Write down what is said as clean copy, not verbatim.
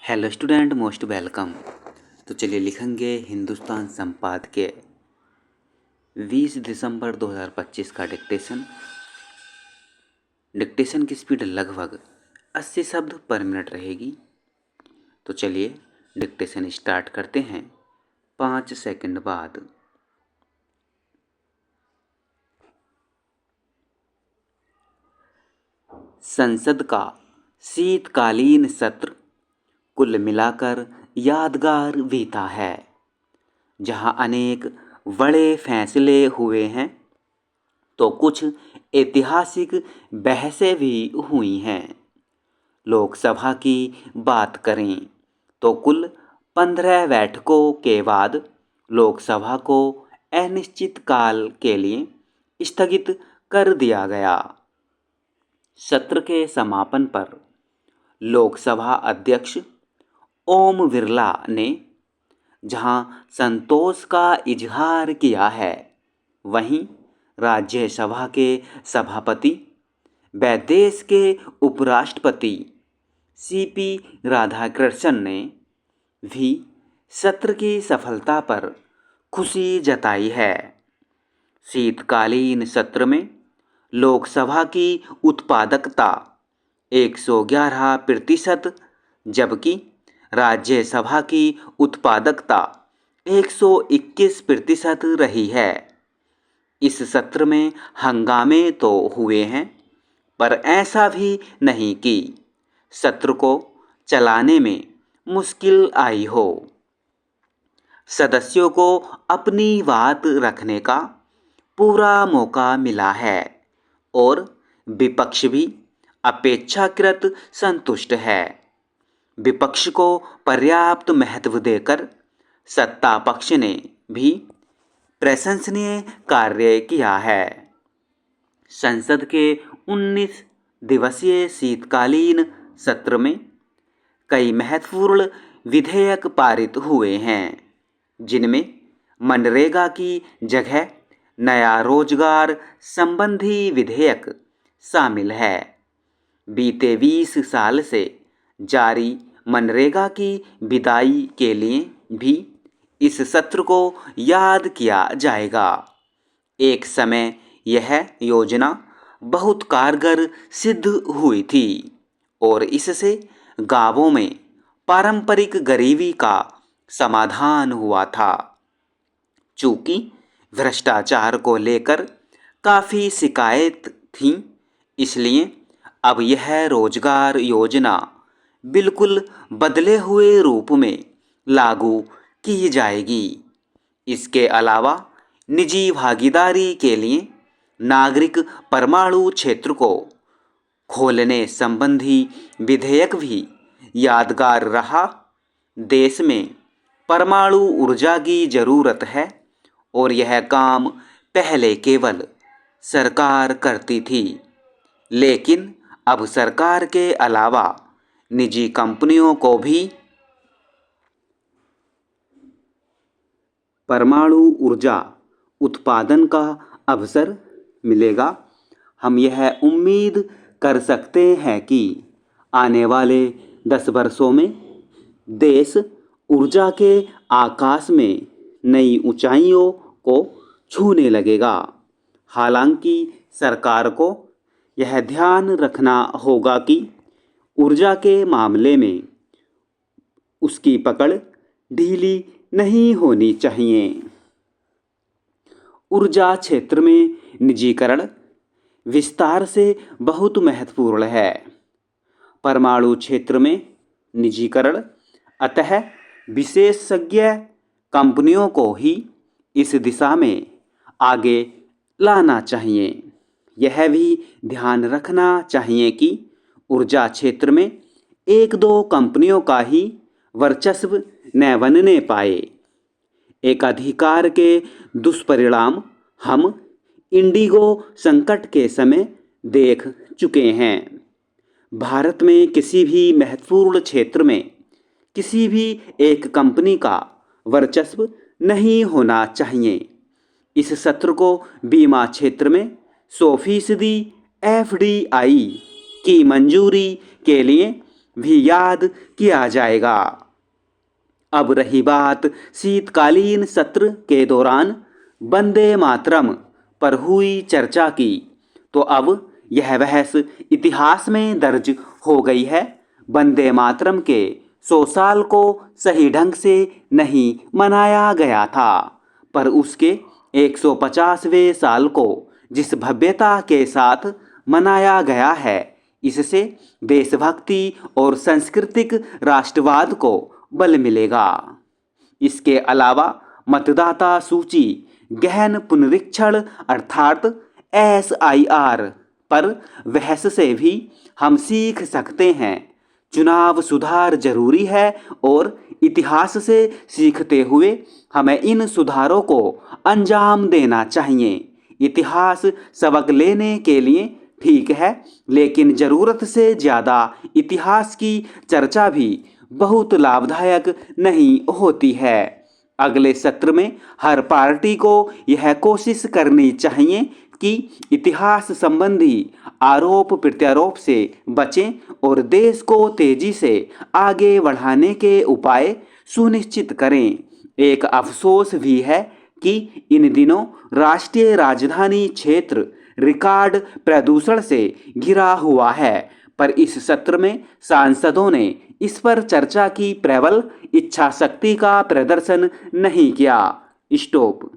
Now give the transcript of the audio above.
Hello student, most welcome. तो चलिए लिखेंगे हिंदुस्तान संपादकीय 20 दिसंबर 2025 का डिक्टेशन। डिक्टेशन की स्पीड लगभग 80 शब्द पर मिनट रहेगी। तो चलिए डिक्टेशन स्टार्ट करते हैं 5 सेकंड बाद। संसद का शीतकालीन सत्र कुल मिलाकर यादगार बीता है, जहां अनेक बड़े फैसले हुए हैं तो कुछ ऐतिहासिक बहसें भी हुई हैं। लोकसभा की बात करें तो कुल 15 बैठकों के बाद लोकसभा को अनिश्चित काल के लिए स्थगित कर दिया गया। सत्र के समापन पर लोकसभा अध्यक्ष ओम बिरला ने जहां संतोष का इजहार किया है, वहीं राज्यसभा के सभापति व देश के उपराष्ट्रपति सीपी राधाकृष्णन ने भी सत्र की सफलता पर खुशी जताई है। शीतकालीन सत्र में लोकसभा की उत्पादकता 111%, जबकि राज्यसभा की उत्पादकता 121% रही है। इस सत्र में हंगामे तो हुए हैं, पर ऐसा भी नहीं कि सत्र को चलाने में मुश्किल आई हो। सदस्यों को अपनी बात रखने का पूरा मौका मिला है और विपक्ष भी अपेक्षाकृत संतुष्ट है। विपक्ष को पर्याप्त महत्व देकर सत्ता पक्ष ने भी प्रशंसनीय कार्य किया है। संसद के 19 दिवसीय शीतकालीन सत्र में कई महत्वपूर्ण विधेयक पारित हुए हैं, जिनमें मनरेगा की जगह नया रोजगार संबंधी विधेयक शामिल है। बीते 20 साल से जारी मनरेगा की विदाई के लिए भी इस सत्र को याद किया जाएगा। एक समय यह योजना बहुत कारगर सिद्ध हुई थी और इससे गांवों में पारंपरिक गरीबी का समाधान हुआ था। चूंकि भ्रष्टाचार को लेकर काफ़ी शिकायत थी, इसलिए अब यह रोजगार योजना बिल्कुल बदले हुए रूप में लागू की जाएगी। इसके अलावा निजी भागीदारी के लिए नागरिक परमाणु क्षेत्र को खोलने संबंधी विधेयक भी यादगार रहा। देश में परमाणु ऊर्जा की ज़रूरत है और यह काम पहले केवल सरकार करती थी, लेकिन अब सरकार के अलावा निजी कंपनियों को भी परमाणु ऊर्जा उत्पादन का अवसर मिलेगा। हम यह उम्मीद कर सकते हैं कि आने वाले 10 वर्षों में देश ऊर्जा के आकाश में नई ऊंचाइयों को छूने लगेगा। हालांकि सरकार को यह ध्यान रखना होगा कि ऊर्जा के मामले में उसकी पकड़ ढीली नहीं होनी चाहिए। ऊर्जा क्षेत्र में निजीकरण विस्तार से बहुत महत्वपूर्ण है। परमाणु क्षेत्र में निजीकरण अतः विशेषज्ञ कंपनियों को ही इस दिशा में आगे लाना चाहिए। यह भी ध्यान रखना चाहिए कि ऊर्जा क्षेत्र में एक दो कंपनियों का ही वर्चस्व न बनने पाए। एकाधिकार के दुष्परिणाम हम इंडिगो संकट के समय देख चुके हैं। भारत में किसी भी महत्वपूर्ण क्षेत्र में किसी भी एक कंपनी का वर्चस्व नहीं होना चाहिए। इस सत्र को बीमा क्षेत्र में 100% FDI की मंजूरी के लिए भी याद किया जाएगा। अब रही बात शीतकालीन सत्र के दौरान वंदे मातरम पर हुई चर्चा की, तो अब यह बहस इतिहास में दर्ज हो गई है। वंदे मातरम के 100 साल को सही ढंग से नहीं मनाया गया था, पर उसके 150वें साल को जिस भव्यता के साथ मनाया गया है, इससे देशभक्ति और सांस्कृतिक राष्ट्रवाद को बल मिलेगा। इसके अलावा मतदाता सूची गहन पुनरीक्षण अर्थात SIR पर बहस से भी हम सीख सकते हैं। चुनाव सुधार जरूरी है और इतिहास से सीखते हुए हमें इन सुधारों को अंजाम देना चाहिए। इतिहास सबक लेने के लिए ठीक है, लेकिन ज़रूरत से ज़्यादा इतिहास की चर्चा भी बहुत लाभदायक नहीं होती है। अगले सत्र में हर पार्टी को यह कोशिश करनी चाहिए कि इतिहास संबंधी आरोप प्रत्यारोप से बचें और देश को तेजी से आगे बढ़ाने के उपाय सुनिश्चित करें। एक अफसोस भी है कि इन दिनों राष्ट्रीय राजधानी क्षेत्र रिकॉर्ड प्रदूषण से घिरा हुआ है, पर इस सत्र में सांसदों ने इस पर चर्चा की प्रबल इच्छा शक्ति का प्रदर्शन नहीं किया। स्टॉप।